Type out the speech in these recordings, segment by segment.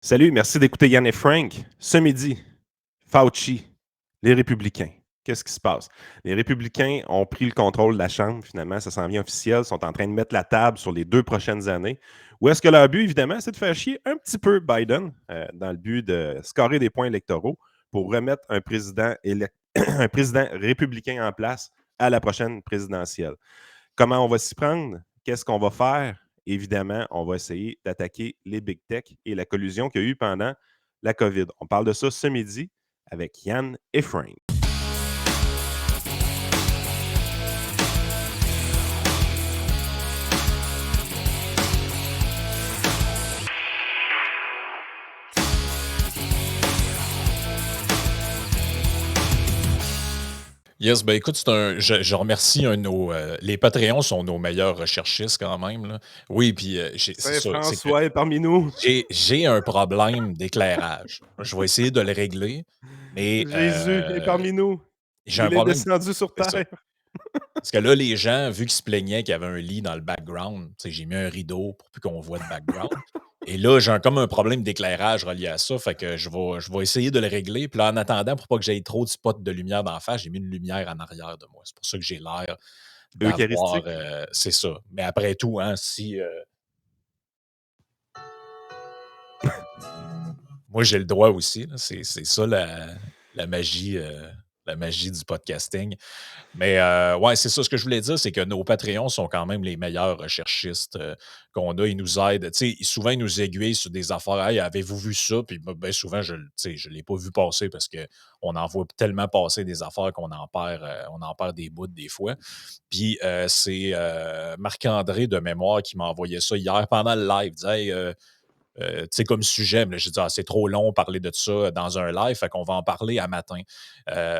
Salut, merci d'écouter Yann et Frank. Ce midi, Fauci, les républicains. Qu'est-ce qui se passe? Les républicains ont pris le contrôle de la Chambre, finalement, ça s'en vient officiel, sont en train de mettre la table sur les 2 prochaines années. Où est-ce que leur but, évidemment, c'est de faire chier un petit peu Biden, dans le but de scorer des points électoraux pour remettre un président un président républicain en place à la prochaine présidentielle. Comment on va s'y prendre? Qu'est-ce qu'on va faire? Évidemment, on va essayer d'attaquer les big tech et la collusion qu'il y a eu pendant la COVID. On parle de ça ce midi avec Yann et Frank. Yes, ben écoute, je remercie un de nos. Les Patreons sont nos meilleurs recherchistes quand même, là. Oui, puis c'est ça. C'est que Saint-François est parmi nous. j'ai un problème d'éclairage. Je vais essayer de le régler, mais Jésus est parmi nous. j'ai un Il est problème. descendu sur C'est ça. terre. Parce que là, les gens, vu qu'ils se plaignaient qu'il y avait un lit dans le background, tu sais, j'ai mis un rideau pour plus qu'on voit de background. Et là, comme un problème d'éclairage relié à ça, fait que je vais essayer de le régler. Puis là, en attendant, pour pas que j'aie trop de spots de lumière d'en face, j'ai mis une lumière en arrière de moi. C'est pour ça que j'ai l'air d'avoir, Eucharistique. c'est ça. Mais après tout, hein, si moi j'ai le droit aussi, là, c'est ça la magie, la magie du podcasting. Mais ouais, c'est ça. Ce que je voulais dire, c'est que nos Patreons sont quand même les meilleurs recherchistes qu'on a. Ils nous aident. Tu sais, souvent, ils nous aiguillent sur des affaires. Hey, avez-vous vu ça? Puis ben, souvent, tu sais, je ne l'ai pas vu passer parce qu'on en voit tellement passer des affaires on en perd des bouts des fois. Puis c'est Marc-André de mémoire qui m'a envoyé ça hier pendant le live. Il disait, hey, tu sais, comme sujet, mais j'ai dit, ah, c'est trop long parler de ça dans un live, fait qu'on va en parler à matin.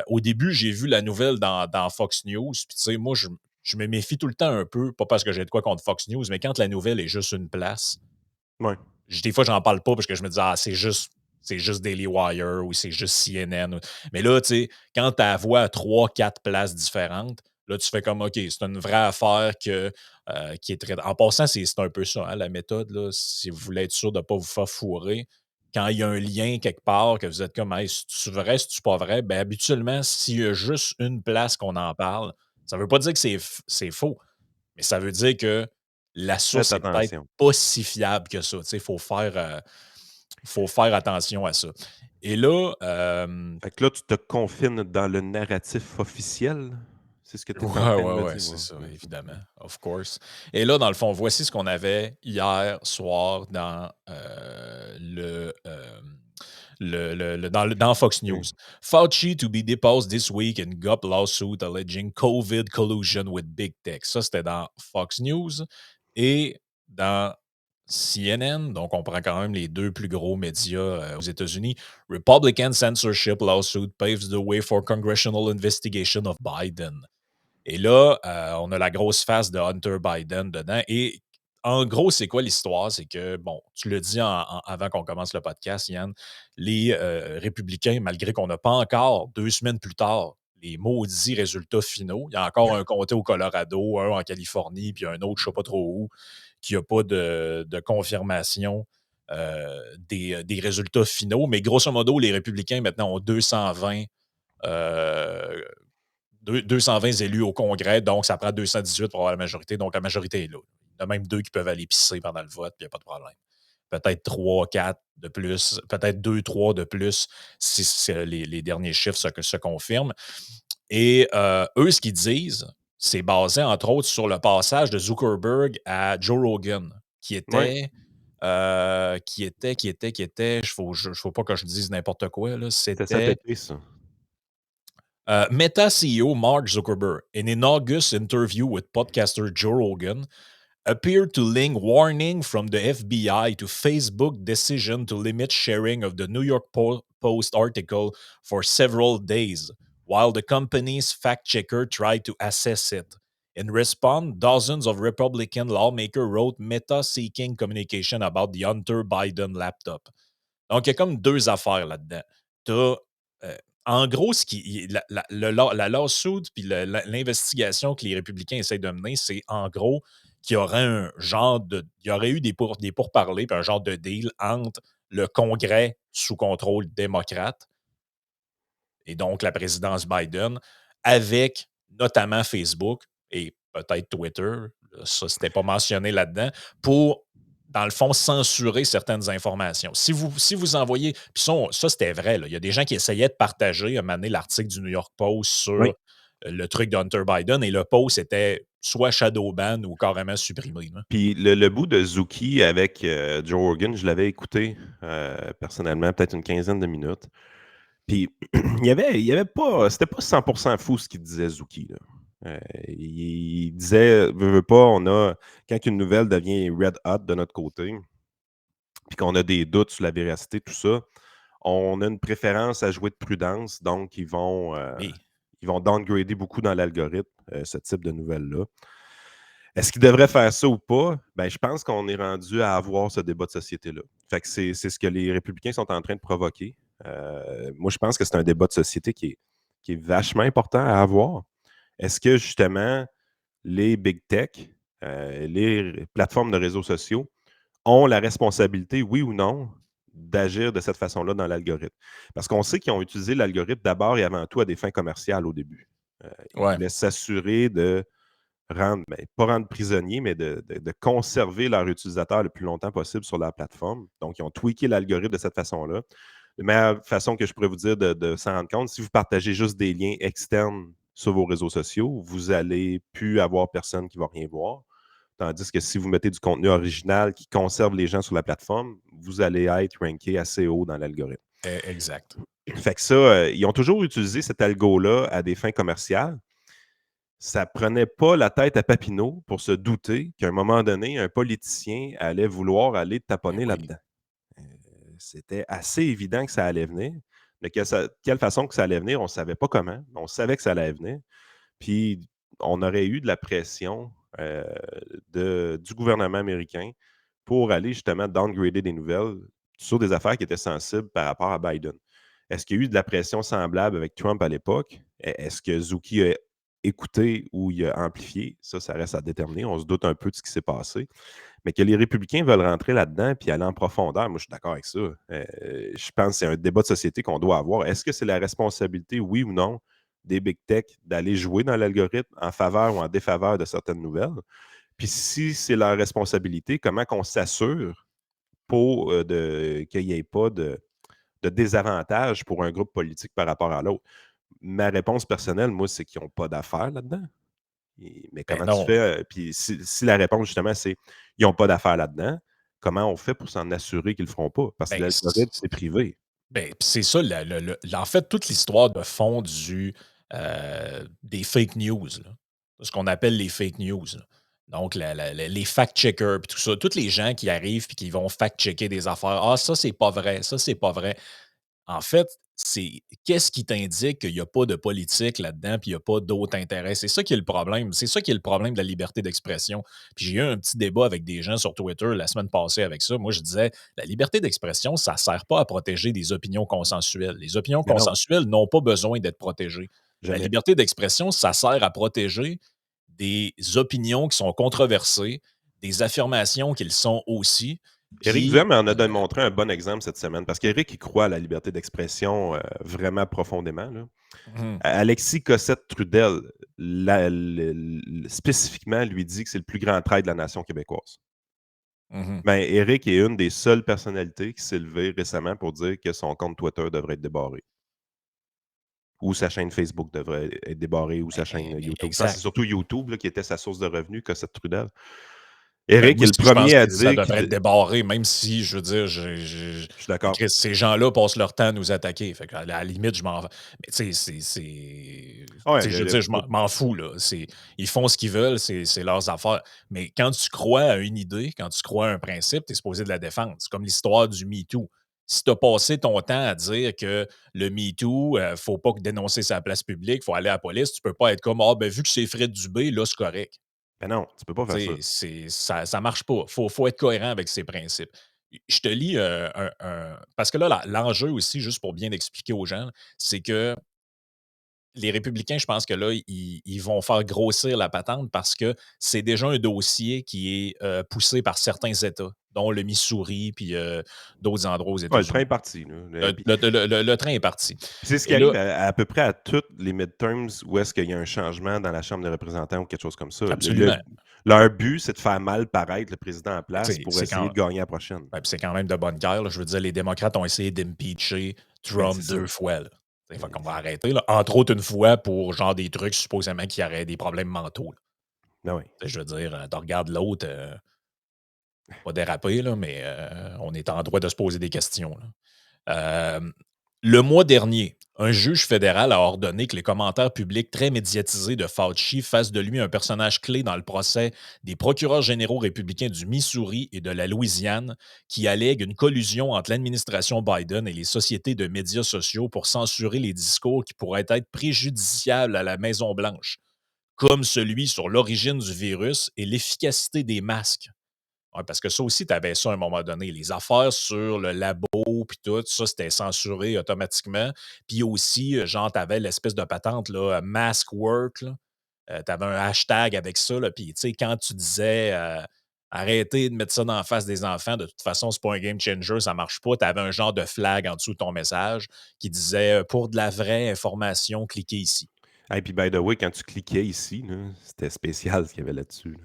Au début, j'ai vu la nouvelle dans Fox News, puis tu sais, moi, je me méfie tout le temps un peu, pas parce que j'ai de quoi contre Fox News, mais quand la nouvelle est juste une place, Ouais. des fois, j'en parle pas parce que je me dis, ah, c'est juste Daily Wire ou c'est juste CNN. Mais là, tu sais, quand tu as voix à 3, 4 places différentes, là, tu fais comme, OK, c'est une vraie affaire qui est très. En passant, c'est un peu ça, hein, la méthode, là, si vous voulez être sûr de ne pas vous faire fourrer. Quand il y a un lien quelque part, que vous êtes comme, hey, c'est-tu vrai, c'est-tu pas vrai, ben habituellement, s'il y a juste une place qu'on en parle, ça ne veut pas dire que c'est faux, mais ça veut dire que la Faites source est peut-être attention. pas si fiable que ça. Tu sais, faut faire attention à ça. Et là, Fait que là, tu te confines dans le narratif officiel? C'est ce que tu es en ouais, train de ouais, me ouais, dire? c'est Ouais. ça, OK. évidemment, of course. Et là, dans le fond, voici ce qu'on avait hier soir dans Fox News. OK. Fauci to be deposed this week in GOP lawsuit alleging COVID collusion with big tech. Ça, c'était dans Fox News. Et dans CNN, donc on prend quand même les deux plus gros médias aux États-Unis, Republican censorship lawsuit paves the way for congressional investigation of Biden. Et là, on a la grosse face de Hunter Biden dedans. Et en gros, c'est quoi l'histoire? C'est que, bon, tu le dis avant qu'on commence le podcast, Yann, les républicains, malgré qu'on n'a pas encore, 2 semaines plus tard, les maudits résultats finaux, il y a encore un comté au Colorado, un en Californie, puis un autre, je ne sais pas trop où, qui n'a pas de confirmation des résultats finaux. Mais grosso modo, les républicains maintenant ont 220 euh, 220 élus au Congrès, donc ça prend 218 pour avoir la majorité, donc la majorité est là. Il y en a même 2 qui peuvent aller pisser pendant le vote, puis il n'y a pas de problème. Peut-être 3, 4 de plus, peut-être 2, 3 de plus, si les derniers chiffres se confirment. Et eux, ce qu'ils disent, c'est basé entre autres sur le passage de Zuckerberg à Joe Rogan, qui Ouais, était, faut pas que je dise n'importe quoi, là, c'était cet c'était été, ça. Meta CEO Mark Zuckerberg, in an August interview with podcaster Joe Rogan, appeared to link warning from the FBI to Facebook decision to limit sharing of the New York Post article for several days, while the company's fact checker tried to assess it. In response, dozens of Republican lawmakers wrote Meta seeking communication about the Hunter Biden laptop. Donc, il y a comme deux affaires là-dedans. Tu as, en gros, la lawsuit puis l'investigation que les républicains essayent de mener, c'est en gros qu'il y aurait un genre de. Il y aurait eu des pourparlers puis un genre de deal entre le Congrès sous contrôle démocrate et donc la présidence Biden, avec notamment Facebook et peut-être Twitter, ça, c'était pas mentionné là-dedans, pour, dans le fond, censurer certaines informations. Si vous envoyez, puis ça c'était vrai, là, il y a des gens qui essayaient de partager un moment donné l'article du New York Post sur Oui. le truc d'Hunter Biden et le post était soit shadow ban ou carrément supprimé, là. Puis le bout de Zuki avec Joe Rogan, je l'avais écouté personnellement, peut-être une quinzaine de minutes. Puis il y avait pas, c'était pas 100% fou ce qu'il disait Zuki, là. Il disait, veux pas, quand une nouvelle devient red hot de notre côté, puis qu'on a des doutes sur la véracité, tout ça, on a une préférence à jouer de prudence, donc Oui, ils vont downgrader beaucoup dans l'algorithme, ce type de nouvelles-là. Est-ce qu'ils devraient faire ça ou pas? Ben, je pense qu'on est rendu à avoir ce débat de société-là. Fait que c'est ce que les républicains sont en train de provoquer. Moi, je pense que c'est un débat de société qui est vachement important à avoir. Est-ce que justement les big tech, les plateformes de réseaux sociaux ont la responsabilité, oui ou non, d'agir de cette façon-là dans l'algorithme? Parce qu'on sait qu'ils ont utilisé l'algorithme d'abord et avant tout à des fins commerciales au début. Ils ouais, voulaient s'assurer de pas rendre prisonniers, mais de conserver leurs utilisateurs le plus longtemps possible sur la plateforme. Donc, ils ont tweaké l'algorithme de cette façon-là. La meilleure façon que je pourrais vous dire de s'en rendre compte, si vous partagez juste des liens externes sur vos réseaux sociaux, vous allez plus avoir personne qui va rien voir. Tandis que si vous mettez du contenu original qui conserve les gens sur la plateforme, vous allez être ranké assez haut dans l'algorithme. exact. Fait que ça, ils ont toujours utilisé cet algo-là à des fins commerciales. Ça prenait pas la tête à Papineau pour se douter qu'à un moment donné, un politicien allait vouloir aller Ben taponner oui. là-dedans. Heu, C'était assez évident que ça allait venir. De quelle façon que ça allait venir, on ne savait pas comment, mais on savait que ça allait venir. Puis on aurait eu de la pression, du gouvernement américain pour aller justement downgrader des nouvelles sur des affaires qui étaient sensibles par rapport à Biden. Est-ce qu'il y a eu de la pression semblable avec Trump à l'époque? Est-ce que Zuki a écouté ou il a amplifié? Ça reste à déterminer. On se doute un peu de ce qui s'est passé. Mais que les républicains veulent rentrer là-dedans puis aller en profondeur, moi, je suis d'accord avec ça. Je pense que c'est un débat de société qu'on doit avoir. Est-ce que c'est la responsabilité, oui ou non, des big tech d'aller jouer dans l'algorithme en faveur ou en défaveur de certaines nouvelles? Puis si c'est leur responsabilité, comment qu'on s'assure pour qu'il n'y ait pas de désavantage pour un groupe politique par rapport à l'autre? Ma réponse personnelle, moi, c'est qu'ils n'ont pas d'affaires là-dedans. Mais Ben comment tu non. fais? Puis si la réponse, justement, c'est ils n'ont pas d'affaires là-dedans, comment on fait pour s'en assurer qu'ils ne le feront pas? Parce que Ben, l'algorithme, c'est privé. ben, c'est ça, en fait, toute l'histoire de fond des fake news, là. Ce qu'on appelle les fake news, là. Donc, les fact-checkers, puis tout ça. Tous les gens qui arrivent puis qui vont fact-checker des affaires. Ah, ça, c'est pas vrai. Ça, c'est pas vrai. En fait, c'est qu'est-ce qui t'indique qu'il n'y a pas de politique là-dedans, puis il n'y a pas d'autres intérêts? C'est ça qui est le problème. C'est ça qui est le problème de la liberté d'expression. Puis j'ai eu un petit débat avec des gens sur Twitter la semaine passée avec ça. Moi, je disais, la liberté d'expression, ça ne sert pas à protéger des opinions consensuelles. Les opinions Mais non, consensuelles n'ont pas besoin d'être protégées. La jamais. liberté d'expression, ça sert à protéger des opinions qui sont controversées, des affirmations qu'ils sont aussi. Éric Puis, Duhem en a démontré un bon exemple cette semaine parce qu'Éric, il croit à la liberté d'expression vraiment profondément, là. mhm, Alexis Cossette-Trudel, spécifiquement, lui dit que c'est le plus grand trait de la nation québécoise. mhm. Ben, Éric est une des seules personnalités qui s'est levée récemment pour dire que son compte Twitter devrait être débarré. Ou sa chaîne Facebook devrait être débarrée ou sa chaîne Mais YouTube. Je pense que c'est exact. surtout YouTube là, qui était sa source de revenus, Cossette-Trudel. Ben, Éric moi est le aussi, je pense premier à que ça dire devrait qu'il être débarré, même si, je veux dire, je suis d'accord. Christ, ces gens-là passent leur temps à nous attaquer. Fait qu'à la limite, je m'en mais tu sais, Ah tu ouais, sais, je veux dire, je m'en fous, là. Ils font ce qu'ils veulent, c'est leurs affaires. Mais quand tu crois à une idée, quand tu crois à un principe, tu es supposé de la défendre. C'est comme l'histoire du MeToo. Si tu as passé ton temps à dire que le MeToo, faut pas dénoncer sa place publique, faut aller à la police, tu peux pas être comme: «Ah, ben, vu que c'est Fred Dubé, là, c'est correct». Ben non, tu peux pas faire ça. Tu sais, ça marche pas. Faut être cohérent avec ses principes. Je te lis, parce que là, l'enjeu aussi, juste pour bien expliquer aux gens, c'est que les républicains, je pense que là, ils vont faire grossir la patente parce que c'est déjà un dossier qui est, poussé par certains États. dont le Missouri, puis d'autres endroits aux Ouais, le train est États-Unis. parti. Là. Le train est parti. C'est ce qui Et là, arrive à peu près à toutes les midterms où est-ce qu'il y a un changement dans la Chambre des représentants ou quelque chose comme ça. absolument. Leur but, c'est de faire mal paraître le président en Ben, place pour c'est essayer quand, de gagner la prochaine. ben, puis c'est quand même de bonne guerre. Là. Je veux dire, les démocrates ont essayé d'impeacher Ben, Trump c'est ça. 2 fois. Là. Fait Ben, qu'on va arrêter. Là. Entre autres, une fois pour genre des trucs supposément qui auraient des problèmes mentaux. Là. ben oui. Je veux dire, tu regardes l'autre, pas déraper, là, mais on est en droit de se poser des questions. Là. Euh, le mois dernier, un juge fédéral a ordonné que les commentaires publics très médiatisés de Fauci fassent de lui un personnage clé dans le procès des procureurs généraux républicains du Missouri et de la Louisiane qui allèguent une collusion entre l'administration Biden et les sociétés de médias sociaux pour censurer les discours qui pourraient être préjudiciables à la Maison-Blanche, comme celui sur l'origine du virus et l'efficacité des masques. Ouais, parce que ça aussi, tu avais ça à un moment donné. Les affaires sur le labo, puis tout, ça, c'était censuré automatiquement. Puis aussi, genre, tu avais l'espèce de patente, là, mask work. Tu avais un hashtag avec ça. Là, puis, tu sais, quand tu disais arrêtez de mettre ça dans la face des enfants, de toute façon, c'est pas un game changer, ça marche pas. Tu avais un genre de flag en dessous de ton message qui disait pour de la vraie information, cliquez ici. Et puis, by the way, quand tu cliquais ici, là, c'était spécial ce qu'il y avait là-dessus. Là.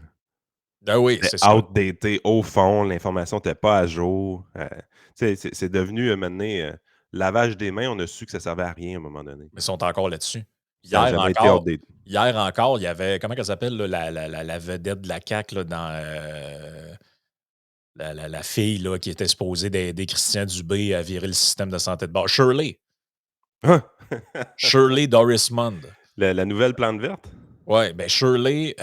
Ah oui, C'était c'est ça. outdated au fond, l'information n'était pas à jour. C'est devenu maintenant lavage des mains, on a su que ça servait à rien à un moment donné. Mais ils sont encore là-dessus. Ça n'a Hier jamais été encore outdated. hier encore, il y avait comment elle s'appelle là, la vedette de la CAQ là, dans, la fille là, qui était supposée d'aider Christian Dubé à virer le système de santé de base. Ah! Shirley Dorismond. La nouvelle plante verte? Ouais, ben Shirley,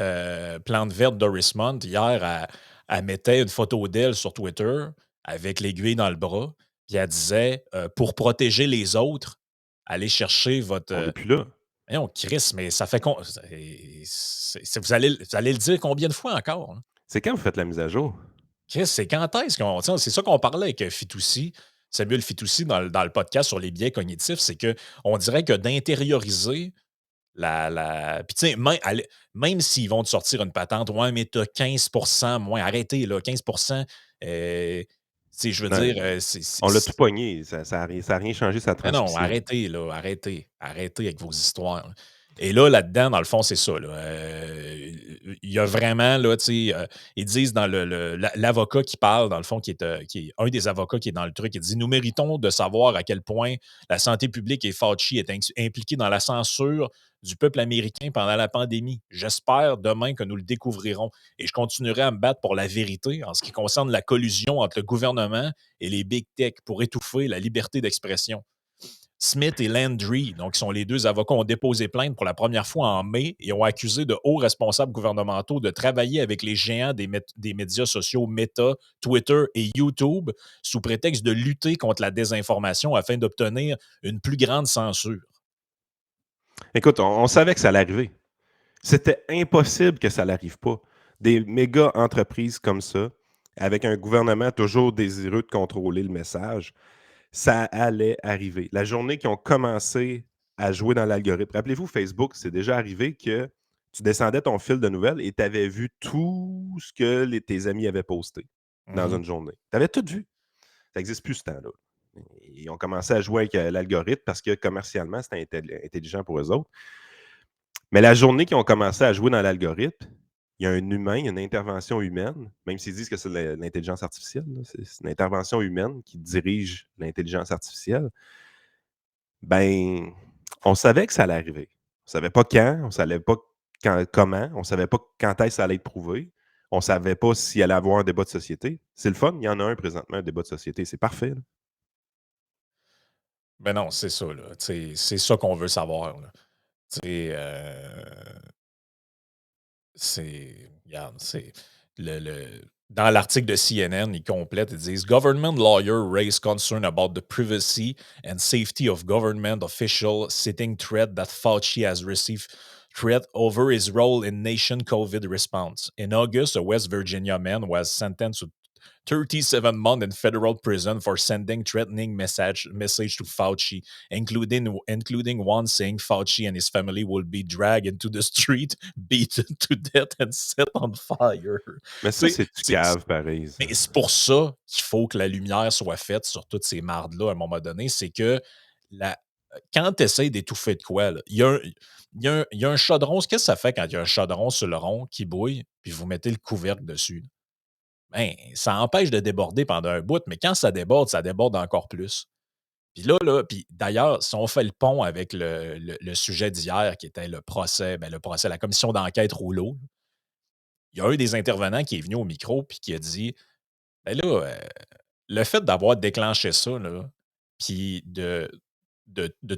plante verte Dorismond, hier, elle mettait une photo d'elle sur Twitter avec l'aiguille dans le bras, puis elle disait, «Pour protéger les autres, allez chercher votre, On n'est plus là. voyons, Chris, mais ça fait vous allez le dire combien de fois encore? Hein? C'est quand vous faites la mise à jour? Chris, c'est quand est-ce qu'on. Tu sais, c'est ça qu'on parlait avec Fitoussi, Samuel Fitoussi, dans le podcast sur les biais cognitifs, c'est qu'on dirait que d'intérioriser puis tu sais, même s'ils vont te sortir une patente, ouais, mais t'as 15% moins. Arrêtez, là, 15%. Tu sais, je veux Non, dire, on l'a tout pogné. Ça a rien changé sa mais non, transmission. arrêtez, là, arrêtez. Arrêtez avec vos histoires. Là. Et là, là-dedans, dans le fond, c'est ça. Là. Il y a vraiment, là, tu sais, ils disent dans l'avocat qui parle, dans le fond, qui est un des avocats qui est dans le truc, il dit nous méritons de savoir à quel point la santé publique et Fauci est impliqués dans la censure du peuple américain pendant la pandémie. J'espère demain que nous le découvrirons. Et je continuerai à me battre pour la vérité en ce qui concerne la collusion entre le gouvernement et les big tech pour étouffer la liberté d'expression. Smith et Landry, donc qui sont les deux avocats, ont déposé plainte pour la première fois en mai et ont accusé de hauts responsables gouvernementaux de travailler avec les géants des médias sociaux Meta, Twitter et YouTube sous prétexte de lutter contre la désinformation afin d'obtenir une plus grande censure. Écoute, on savait que ça allait arriver. C'était impossible que ça n'arrive pas. Des méga entreprises comme ça, avec un gouvernement toujours désireux de contrôler le message, ça allait arriver. La journée qu'ils ont commencé à jouer dans l'algorithme. Rappelez-vous, Facebook, c'est déjà arrivé que tu descendais ton fil de nouvelles et tu avais vu tout ce que tes amis avaient posté dans Mhm. une journée. Tu avais tout vu. Ça n'existe plus ce temps-là. Ils ont commencé à jouer avec l'algorithme parce que commercialement, c'était intelligent pour eux autres. Mais la journée qu'ils ont commencé à jouer dans l'algorithme, il y a un humain, une intervention humaine, même s'ils disent que c'est l'intelligence artificielle, c'est une intervention humaine qui dirige l'intelligence artificielle. Ben, on savait que ça allait arriver. On ne savait pas quand, on ne savait pas comment, on ne savait pas quand est-ce que ça allait être prouvé. On ne savait pas s'il allait avoir un débat de société. C'est le fun, il y en a un présentement, un débat de société, c'est parfait. Là. Ben non, c'est ça, là. C'est ça qu'on veut savoir. Là. Regarde, dans l'article de CNN, ils complètent, ils disent Government lawyers raise concern about the privacy and safety of government officials, citing threat that Fauci has received threat over his role in nation COVID response. In August, a West Virginia man was sentenced 37 months in federal prison for sending threatening message to Fauci, including one saying Fauci and his family will be dragged into the street, beaten to death, and set on fire. Mais ça, Tu sais, c'est du cave, pareil, ça. mais c'est pour ça qu'il faut que la lumière soit faite sur toutes ces mardes-là à un moment donné. C'est que la, quand tu essaies d'étouffer de quoi, là, il y a un chaudron. Qu'est-ce que ça fait quand il y a un chaudron sur le rond qui bouille, puis vous mettez le couvercle dessus? Ben, ça empêche de déborder pendant un bout, mais quand ça déborde encore plus. Puis là, puis d'ailleurs, si on fait le pont avec le sujet d'hier, qui était le procès, la commission d'enquête Rouleau, il y a un des intervenants qui est venu au micro puis qui a dit ben là, le fait d'avoir déclenché ça, là, puis de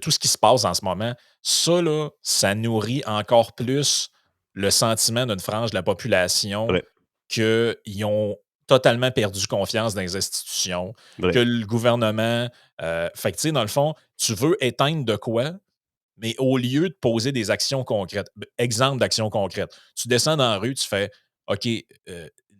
tout ce qui se passe en ce moment, ça, là, ça nourrit encore plus le sentiment d'une frange de la population Vrai, qu'ils ont totalement perdu confiance dans les institutions, que vrai. le gouvernement. Fait que, tu sais, dans le fond, tu veux éteindre de quoi, mais au lieu de poser des actions concrètes, exemple d'actions concrètes, tu descends dans la rue, tu fais OK, les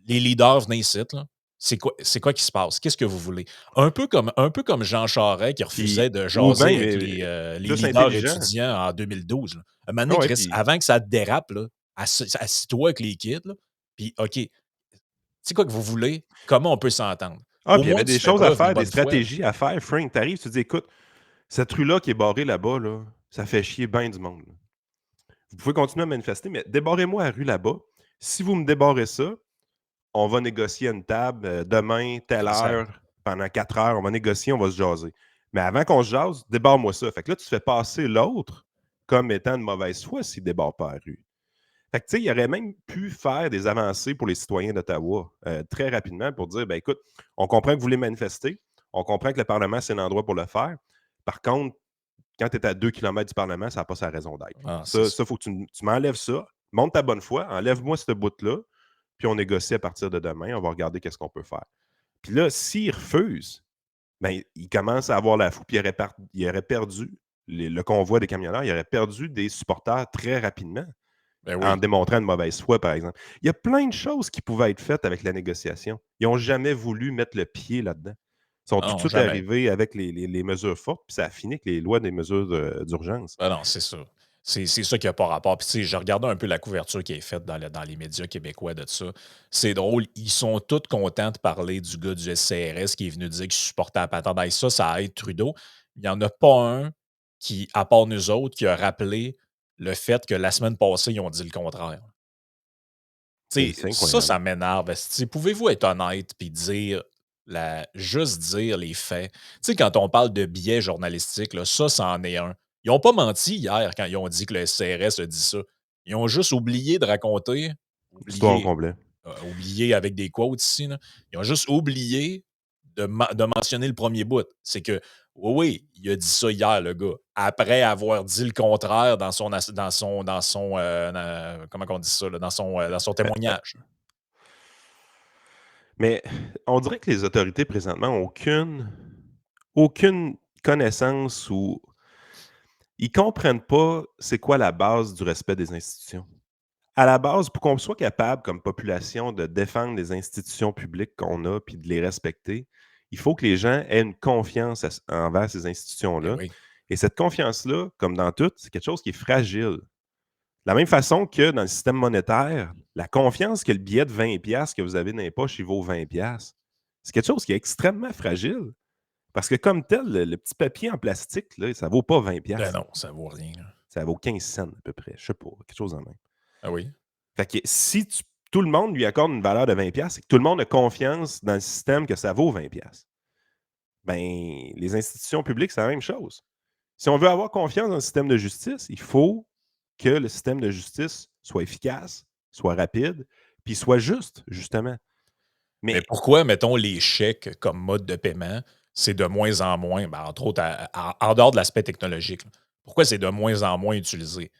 leaders, venez ici, là. C'est quoi qui se passe? Qu'est-ce que vous voulez? Un peu comme Jean Charest qui Puis, refusait de ou jaser bien, avec mais les plus leaders intelligent. étudiants en 2012. Là. Un moment Ah donné, ouais, Chris, puis avant que ça te dérape, là, assis-toi avec les kids, là, puis OK, c'est quoi que vous voulez? Comment on peut s'entendre? ah, Au puis il y moins, avait tu des fais choses à preuve de faire, des bonne foi. Là. stratégies à faire. Frank, t'arrives, tu dis: «Écoute, cette rue-là qui est barrée là-bas, là, ça fait chier bien du monde, là. Vous pouvez continuer à manifester, mais débarrez-moi la rue là-bas. Si vous me débarrez ça, on va négocier à une table, demain, telle Exact. heure, pendant 4 heures, on va négocier, on va se jaser. Mais avant qu'on se jase, débarre-moi ça». Fait que là, tu fais passer l'autre comme étant de mauvaise foi s'il débarre pas la rue. Fait que, tu sais, il aurait même pu faire des avancées pour les citoyens d'Ottawa, très rapidement pour dire, ben écoute, on comprend que vous voulez manifester, on comprend que le Parlement, c'est l'endroit pour le faire. Par contre, quand tu es à 2 kilomètres du Parlement, ça n'a pas sa raison d'être. Ah, c'est Ça, ça. faut que tu m'enlèves ça, monte ta bonne foi, enlève-moi ce bout-là, puis on négocie à partir de demain, on va regarder qu'est-ce qu'on peut faire. Puis là, s'il refuse, ben, il commence à avoir la fou, puis il aurait perdu le convoi des camionneurs, il aurait perdu des supporters très rapidement Ben en oui. démontrant une mauvaise foi, par exemple. Il y a plein de choses qui pouvaient être faites avec la négociation. Ils n'ont jamais voulu mettre le pied là-dedans. Ils sont tout de Non, suite jamais. arrivés avec les mesures fortes, puis ça a fini avec les lois des mesures d'urgence. Ben non, c'est ça. C'est ça qui n'a pas rapport. Puis, tu sais, je regardais un peu la couverture qui est faite dans les médias québécois de ça. C'est drôle. Ils sont tous contents de parler du gars du SCRS qui est venu dire qu'il supportait la patente. Hey, ça aide Trudeau. Il n'y en a pas un qui, à part nous autres, qui a rappelé le fait que la semaine passée, ils ont dit le contraire. Tu sais, C'est ça, incroyable. ça m'énerve. Esti. Pouvez-vous être honnête puis dire juste dire les faits? Tu sais, quand on parle de biais journalistiques, là, ça en est un. Ils n'ont pas menti hier quand ils ont dit que le SCRS a dit ça. Ils ont juste oublié de raconter, L'histoire au oublié, complet. oublié avec des quotes ici, là. Ils ont juste oublié de mentionner le premier bout. C'est que, oui, oui, il a dit ça hier, le gars. Après avoir dit le contraire comment on dit ça, là, dans son témoignage. Mais on dirait que les autorités présentement n'ont aucune connaissance ou ils ne comprennent pas c'est quoi la base du respect des institutions. À la base, pour qu'on soit capable, comme population, de défendre les institutions publiques qu'on a puis de les respecter, il faut que les gens aient une confiance envers ces Ben institutions-là. oui. Et cette confiance-là, comme dans tout, c'est quelque chose qui est fragile. De la même façon que dans le système monétaire, la confiance que le billet de 20$ que vous avez dans les poches, il vaut 20$, c'est quelque chose qui est extrêmement fragile. Parce que comme tel, le petit papier en plastique, là, ça ne vaut pas 20$. Ben non, ça vaut rien, là. Ça vaut 15 cents à peu près. Je sais pas, quelque chose en même. Ah oui? Fait que si tout le monde lui accorde une valeur de 20$, c'est que tout le monde a confiance dans le système que ça vaut 20$. Ben, les institutions publiques, c'est la même chose. Si on veut avoir confiance dans le système de justice, il faut que le système de justice soit efficace, soit rapide, puis soit juste, justement. Mais Mais pourquoi, mettons, les chèques comme mode de paiement, c'est de moins en moins, ben, entre autres, en dehors de l'aspect technologique, là, pourquoi c'est de moins en moins utilisé?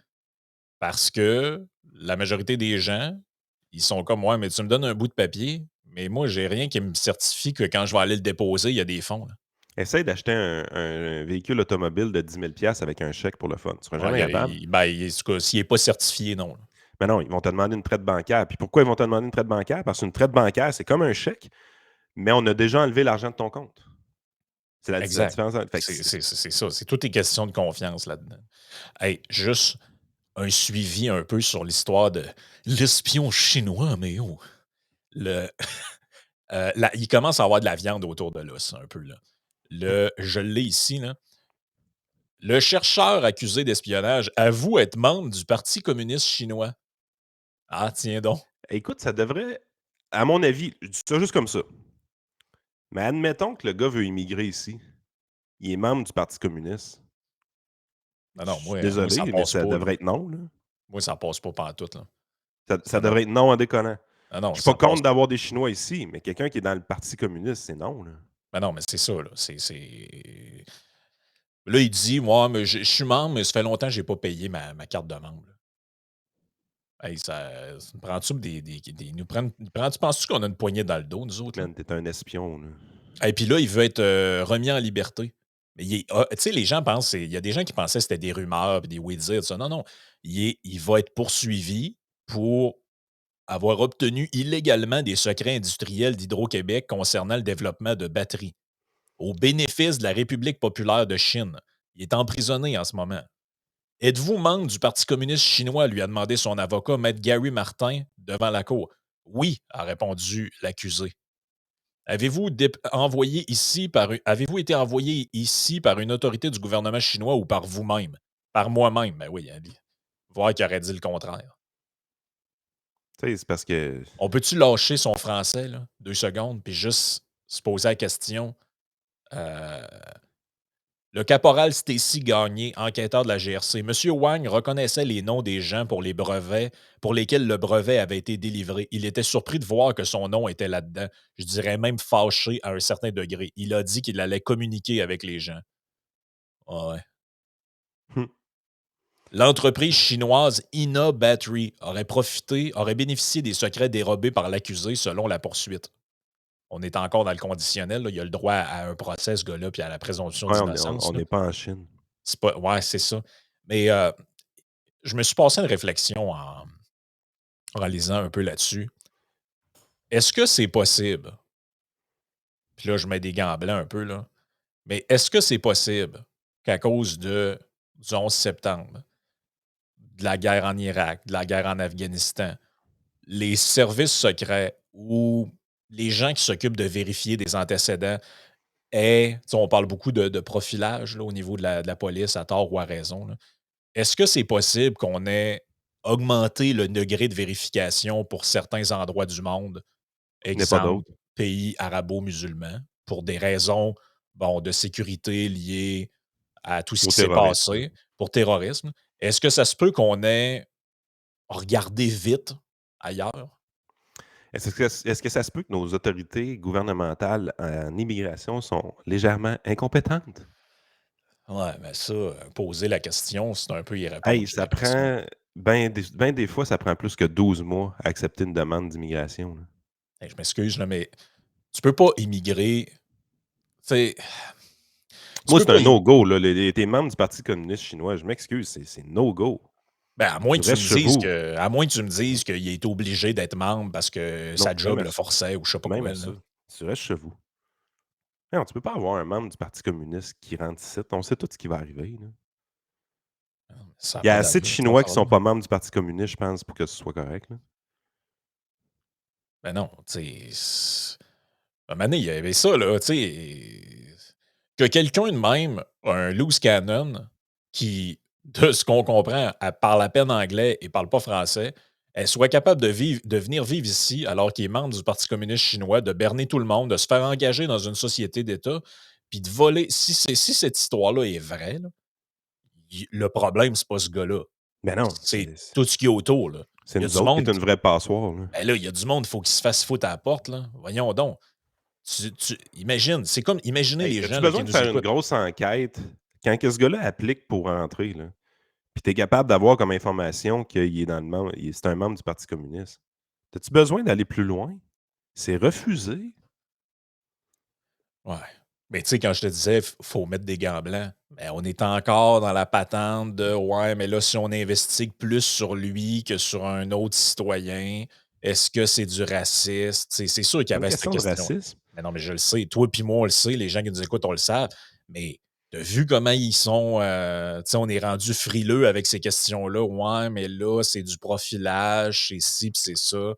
Parce que la majorité des gens, ils sont comme moi, mais tu me donnes un bout de papier, mais moi, j'ai rien qui me certifie que quand je vais aller le déposer, il y a des fonds. Là. essaye d'acheter un véhicule automobile de 10 000$ avec un chèque pour le fun. Tu ne seras Ouais, jamais capable. en tout cas, s'il n'est pas certifié, non. Là. Mais non, ils vont te demander une traite bancaire. Puis pourquoi ils vont te demander une traite bancaire? Parce qu'une traite bancaire, c'est comme un chèque, mais on a déjà enlevé l'argent de ton compte. C'est la Exact. différence. Fait que C'est ça. C'est toutes les questions de confiance là-dedans. Hey, juste un suivi un peu sur l'histoire de l'espion chinois, mais oh, le, il commence à avoir de la viande autour de l'os, un peu. Là. Je l'ai ici. Là. Le chercheur accusé d'espionnage avoue être membre du Parti communiste chinois. Ah, tiens donc. écoute, ça devrait, à mon avis, je dis ça juste comme ça, mais admettons que le gars veut immigrer ici. Il est membre du Parti communiste. Non, Je non, suis moi, ça désolé, mais passe ça pas, là. devrait être non, là. Moi, ça passe pas pantoute, là. Ça Non, non. devrait être non en déconnant. Non, Je non, suis pas ça passe contre pas. d'avoir des Chinois ici, mais quelqu'un qui est dans le Parti communiste, c'est non, là. Ben non, mais c'est ça, là. Là, il dit, moi, mais je suis membre, mais ça fait longtemps que j'ai pas payé ma carte de membre. Là. Hey, ça nous prend-tu penses-tu qu'on a une poignée dans le dos, nous autres, là? Man, t'es un espion, là. Et puis là, il veut être remis en liberté. Mais tu sais, les gens pensent, il y a des gens qui pensaient que c'était des rumeurs, puis des oui-dire, tout ça. Non, non. Il va être poursuivi pour avoir obtenu illégalement des secrets industriels d'Hydro-Québec concernant le développement de batteries, au bénéfice de la République populaire de Chine. Il est emprisonné en ce moment. Êtes-vous membre du Parti communiste chinois, lui a demandé son avocat, Maître Gary Martin, devant la cour. Oui, a répondu l'accusé. Avez-vous été envoyé ici par une autorité du gouvernement chinois ou par vous-même? Par moi-même. Ben oui, voir qu'il aurait dit le contraire. Tu sais, c'est parce que On peut-tu lâcher son français, là, 2 secondes, puis juste se poser la question? euh, le caporal Stacy Gagné, enquêteur de la GRC. Monsieur Wang reconnaissait les noms des gens pour les brevets pour lesquels le brevet avait été délivré. Il était surpris de voir que son nom était là-dedans. Je dirais même fâché à un certain degré. Il a dit qu'il allait communiquer avec les gens. Ah ouais. L'entreprise chinoise Ina Battery aurait bénéficié des secrets dérobés par l'accusé selon la poursuite. On est encore dans le conditionnel. Là. Il a le droit à un procès, ce gars-là, puis à la présomption ouais, d'innocence. on Là. n'est pas en Chine. C'est pas, ouais, c'est ça. Mais je me suis passé une réflexion en lisant un peu là-dessus. Est-ce que c'est possible? Puis là, je mets des gants blancs un peu, là. Mais est-ce que c'est possible qu'à cause du 11 septembre, de la guerre en Irak, de la guerre en Afghanistan, les services secrets ou les gens qui s'occupent de vérifier des antécédents on parle beaucoup de profilage là, au niveau de la police, à tort ou à raison. Là. Est-ce que c'est possible qu'on ait augmenté le degré de vérification pour certains endroits du monde, Il n'y a pas exemple, d'autre. pays arabo-musulmans, pour des raisons de sécurité liées à tout ce Au qui s'est terrorisme. passé, pour terrorisme? Est-ce que ça se peut qu'on ait regardé vite ailleurs? Est-ce que ça se peut que nos autorités gouvernementales en immigration sont légèrement incompétentes? Ouais, mais ça, poser la question, c'est un peu y répondre, Hey, j'ai ça l'impression. prend ben des fois, ça prend plus que 12 mois à accepter une demande d'immigration, là. Hey, je m'excuse, là, mais tu peux pas immigrer. Tu sais, tu Moi, peux c'est pas. un no-go, là. Les membres du Parti communiste chinois, je m'excuse, c'est no-go. Ben, Tu restes chez vous. à moins que tu me dises qu'il est obligé d'être membre parce que Non, sa même job à le ça. forçait ou je sais pas Même quoi, à ça. là. Tu restes chez vous. Non, tu peux pas avoir un membre du Parti communiste qui rentre ici. On sait tout ce qui va arriver, là. Ça a Il y a pas assez de d'allure, ton Chinois qui sont affaire-là. pas membres du Parti communiste, je pense, pour que ce soit correct, là. Ben non, tu sais. À un moment donné, il y avait ça, là, tu sais. Que quelqu'un de même, un loose cannon, qui, de ce qu'on comprend, elle parle à peine anglais et parle pas français, elle soit capable de venir vivre ici alors qu'il est membre du Parti communiste chinois, de berner tout le monde, de se faire engager dans une société d'État, puis de voler. Si cette histoire-là est vraie, là, le problème, c'est pas ce gars-là. Mais non, C'est tout ce qui est autour. Là. c'est Il y a nous du autres qui est monde. une vraie passoire, là. Ben là, il y a du monde, il faut qu'il se fasse foutre à la porte. Là. Voyons donc. Imagine, c'est comme imaginez Hey, les gens as-tu là, qui besoin de nous faire une écoutent. grosse enquête quand que ce gars-là applique pour rentrer, là, puis tu es capable d'avoir comme information qu'il est dans le membre c'est un membre du Parti communiste? As-tu besoin d'aller plus loin? C'est refusé. Ouais. Mais tu sais, quand je te disais, faut mettre des gants blancs, ben, on est encore dans la patente de ouais, mais là, si on investigue plus sur lui que sur un autre citoyen, est-ce que c'est du racisme? C'est sûr qu'il y C'est pas une avait cette question de question. racisme. Mais non, mais je le sais. Toi puis moi, on le sait. Les gens qui nous écoutent, on le sait. Mais tu as vu comment ils sont. Tu sais, on est rendu frileux avec ces questions-là. Ouais, mais là, c'est du profilage, c'est ci puis c'est ça.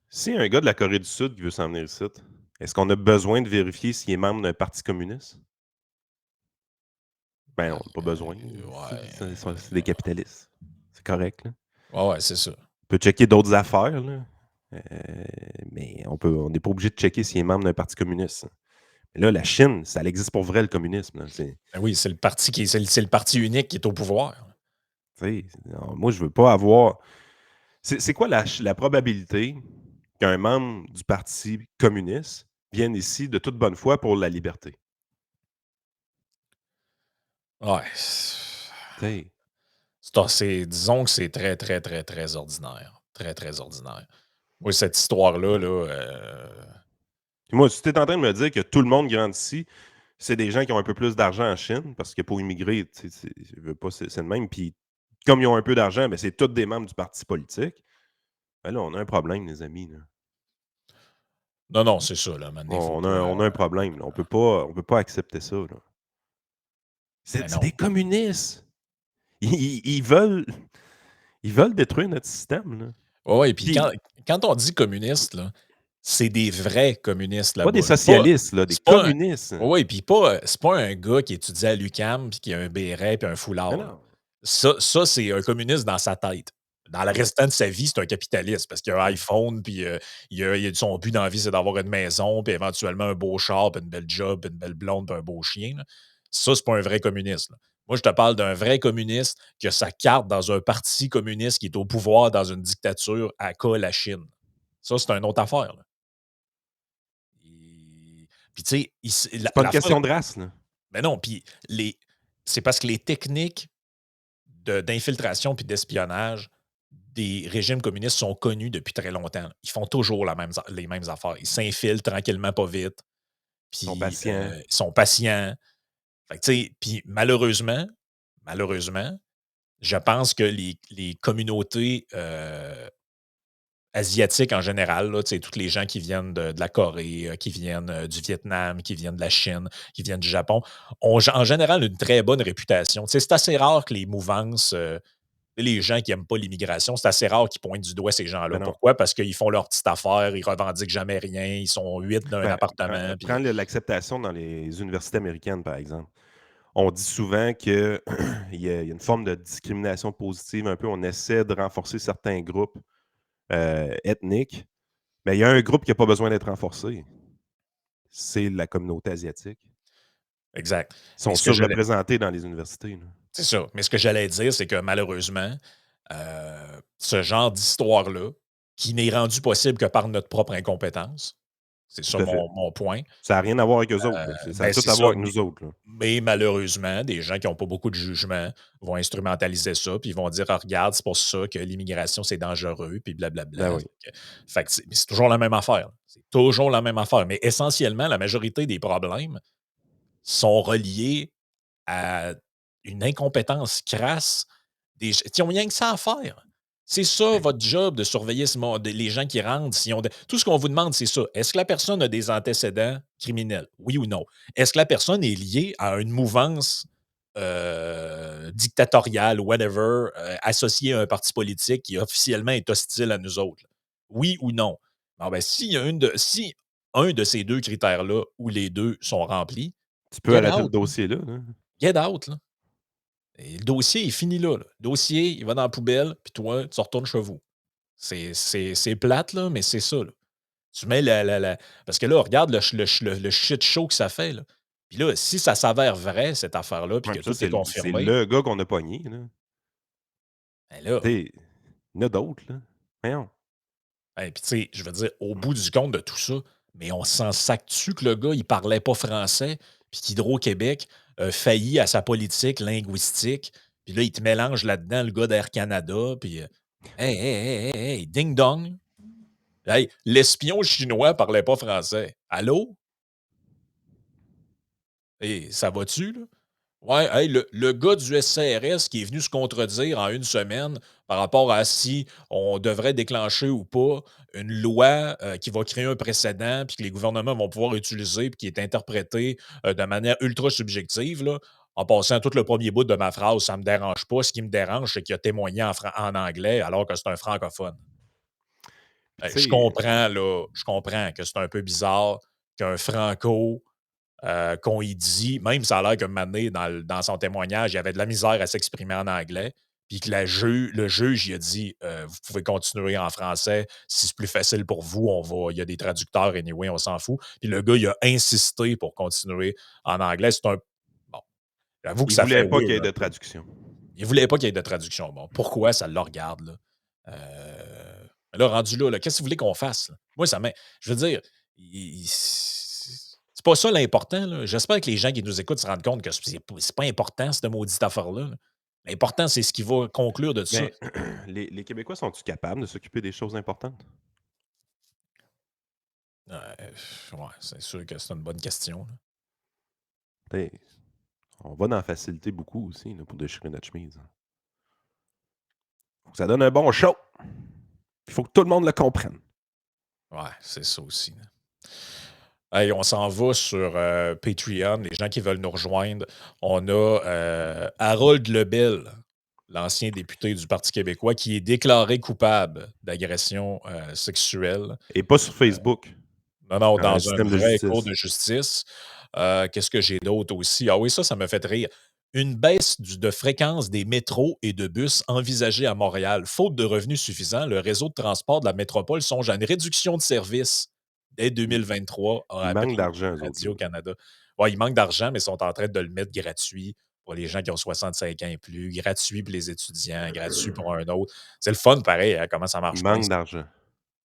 Si un gars de la Corée du Sud qui veut s'en venir ici, est-ce qu'on a besoin de vérifier s'il est membre d'un parti communiste? Ben non, pas besoin. C'est des capitalistes. C'est correct, là. Ouais, c'est ça. On peut checker d'autres affaires, là. Mais on n'est pas obligé de checker s'il est membre d'un parti communiste. Mais là, la Chine, ça existe pour vrai, le communisme. Là. Ben oui, c'est le parti c'est le parti unique qui est au pouvoir. Moi, je veux pas avoir. C'est quoi la probabilité qu'un membre du Parti communiste vienne ici de toute bonne foi pour la liberté? Ouais. Disons que c'est très, très, très, très ordinaire. Très, très ordinaire. Oui, cette histoire-là, Moi, si tu es en train de me dire que tout le monde qui rentre ici, c'est des gens qui ont un peu plus d'argent en Chine, parce que pour immigrer, je veux pas, c'est le même. Puis, comme ils ont un peu d'argent, ben, c'est tous des membres du parti politique. Ben là, on a un problème, les amis. Là. non, non, c'est ça, là, maintenant, il faut On a pas. un problème. Là. On peut pas accepter ça. Là. Ben C'est des non. communistes. Ils veulent, ils veulent détruire notre système. Là. Oui, et puis Puis, quand on dit communiste, là, c'est des vrais communistes pas des là-bas. socialistes, là, des C'est pas un. communistes. Oui, puis pas, c'est pas un gars qui étudie à l'UQAM puis qui a un béret puis un Non, foulard. Là. non. Ça c'est un communiste dans sa tête. Dans le restant de sa vie, c'est un capitaliste parce qu'il a un Mm. iPhone, puis son but dans la vie, c'est d'avoir une maison, puis éventuellement un beau char, puis une belle job, puis une belle blonde, puis un beau chien. Là. Ça, c'est pas un vrai communiste. Là. Moi, je te parle d'un vrai communiste qui a sa carte dans un parti communiste qui est au pouvoir dans une dictature à cas la Chine. Ça, c'est une autre affaire. Là. Puis, tu sais, C'est pas une l'affaire. question de race. Là. Mais non, puis c'est parce que les techniques d'infiltration puis d'espionnage des régimes communistes sont connus depuis très longtemps. Ils font toujours les mêmes affaires. Ils s'infiltrent tranquillement, pas vite. Ils sont Puis patients. ils sont patients. Fait que, tu sais, puis malheureusement, je pense que les communautés asiatiques en général, là, tu sais, tous les gens qui viennent de la Corée, qui viennent du Vietnam, qui viennent de la Chine, qui viennent du Japon, ont en général une très bonne réputation. Tu sais, c'est assez rare que les mouvances, les gens qui n'aiment pas l'immigration, c'est assez rare qu'ils pointent du doigt ces Ben gens-là. non. Pourquoi? Parce qu'ils font leur petite affaire, ils revendiquent jamais rien, ils sont 8 dans un Ben, appartement. prends Puis, l'acceptation dans les universités américaines, par exemple. On dit souvent qu'il y a une forme de discrimination positive un peu. On essaie de renforcer certains groupes ethniques, mais il y a un groupe qui n'a pas besoin d'être renforcé. C'est la communauté asiatique. exact. Ils Mais sont surreprésentés dans les universités. Là. c'est ça. Mais ce que j'allais dire, c'est que malheureusement, ce genre d'histoire-là, qui n'est rendu possible que par notre propre incompétence, c'est ça Tout à fait. mon point. Ça n'a rien à voir avec eux autres. Là. Ça a Ben, tout c'est à ça. voir avec nous autres. Là. Mais malheureusement, des gens qui n'ont pas beaucoup de jugement vont instrumentaliser ça, puis ils vont dire: «Ah, regarde, c'est pour ça que l'immigration, c'est dangereux», puis Ben blablabla. oui. Fait que c'est toujours la même affaire. C'est toujours la même affaire. Mais essentiellement, la majorité des problèmes sont reliés à une incompétence crasse qui ont rien que ça à faire. C'est ça votre job de surveiller les gens qui rentrent. Tout ce qu'on vous demande, c'est ça. Est-ce que la personne a des antécédents criminels? Oui ou non? Est-ce que la personne est liée à une mouvance dictatoriale, whatever, associée à un parti politique qui officiellement est hostile à nous autres? Oui ou non? Bon, ben, si un de ces deux critères-là ou les deux sont remplis, Tu peux get arrêter le out. dossier là. Là. Get out, là. Et le dossier est fini là, là. Le dossier, il va dans la poubelle, puis toi, tu retournes chez vous. C'est plate, là, mais c'est ça, là. Tu mets parce que là, regarde le shit show que ça fait, là. Puis là, si ça s'avère vrai, cette affaire-là, puis Ouais, que puis ça, tout est c'est confirmé, le gars qu'on a pogné. Là. ben là, T'sais, il y en a d'autres. Là. Voyons. puis tu sais, je veux dire, au bout du compte de tout ça, mais on s'en sac-tu que le gars, il parlait pas français, puis qu'Hydro-Québec faillit à sa politique linguistique, puis là, il te mélange là-dedans le gars d'Air Canada, puis hey, hey, hey, hey, hey, ding dong. Hey, l'espion chinois parlait pas français. Allô? Hey, ça va-tu, là? Ouais, hey, le gars du SCRS qui est venu se contredire en une semaine par rapport à si on devrait déclencher ou pas une loi qui va créer un précédent, puis que les gouvernements vont pouvoir utiliser, puis qui est interprétée de manière ultra subjective, là, en passant tout le premier bout de ma phrase, ça me dérange pas. Ce qui me dérange, c'est qu'il a témoigné en anglais alors que c'est un francophone. Puis tu Je sais, comprends, là, je comprends que c'est un peu bizarre qu'un franco qu'on y dit, même ça a l'air qu'un moment donné, dans son témoignage, il y avait de la misère à s'exprimer en anglais, puis que le juge, il a dit vous pouvez continuer en français, si c'est plus facile pour vous, il y a des traducteurs, anyway, on s'en fout. Puis le gars, il a insisté pour continuer en anglais. C'est un. Bon, j'avoue que il ça fait voulait pas qu'il y weird ait un de peu. traduction. Il voulait pas qu'il y ait de traduction. Bon, pourquoi ça le regarde, là? Là, rendu là, qu'est-ce que vous voulez qu'on fasse, là? Moi, je veux dire, c'est pas ça l'important, là. J'espère que les gens qui nous écoutent se rendent compte que c'est pas important, cette maudite affaire-là, là. L'important, c'est ce qui va conclure de ça. Mais les Québécois sont-ils capables de s'occuper des choses importantes? Ouais, c'est sûr que c'est une bonne question, là. Tu sais, on va dans la facilité beaucoup aussi là, pour déchirer notre chemise. Faut que ça donne un bon show. Il faut que tout le monde le comprenne. Ouais, c'est ça aussi, là. Hey, on s'en va sur Patreon. Les gens qui veulent nous rejoindre, on a Harold Lebel, l'ancien député du Parti québécois, qui est déclaré coupable d'agression sexuelle. Et pas sur Facebook, Non, non, dans un dans un système de vrai cours justice. de justice. Qu'est-ce que j'ai d'autre aussi? Ah oui, ça me fait rire. Une baisse de fréquence des métros et de bus envisagée à Montréal. Faute de revenus suffisants, le réseau de transport de la métropole songe à une réduction de services dès Il, 2023, a il manque appris d'argent, eux autres. Là. Radio-Canada. Ouais, il manque d'argent, mais ils sont en train de le mettre gratuit pour les gens qui ont 65 ans et plus, gratuit pour les étudiants, gratuit pour un autre. C'est le fun, pareil, hein, comment ça Il marche bien. manque d'argent.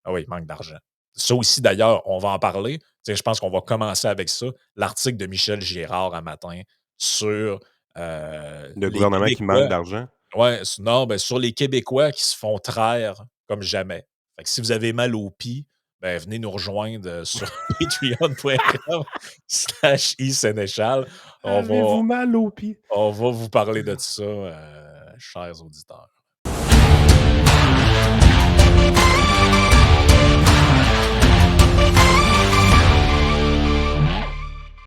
Ah oui, il manque d'argent. Ça aussi, d'ailleurs, on va en parler. Tu sais, je pense qu'on va commencer avec ça. L'article de Michel Girard un matin sur Le les gouvernement qui manque Québécois. d'argent. Ouais, non, ben, sur les Québécois qui se font traire comme jamais. Fait que si vous avez mal au pis, ben, venez nous rejoindre sur patreon.com/isénéchal. On Avez-vous va, mal aux pieds? on va vous parler de ça, chers auditeurs.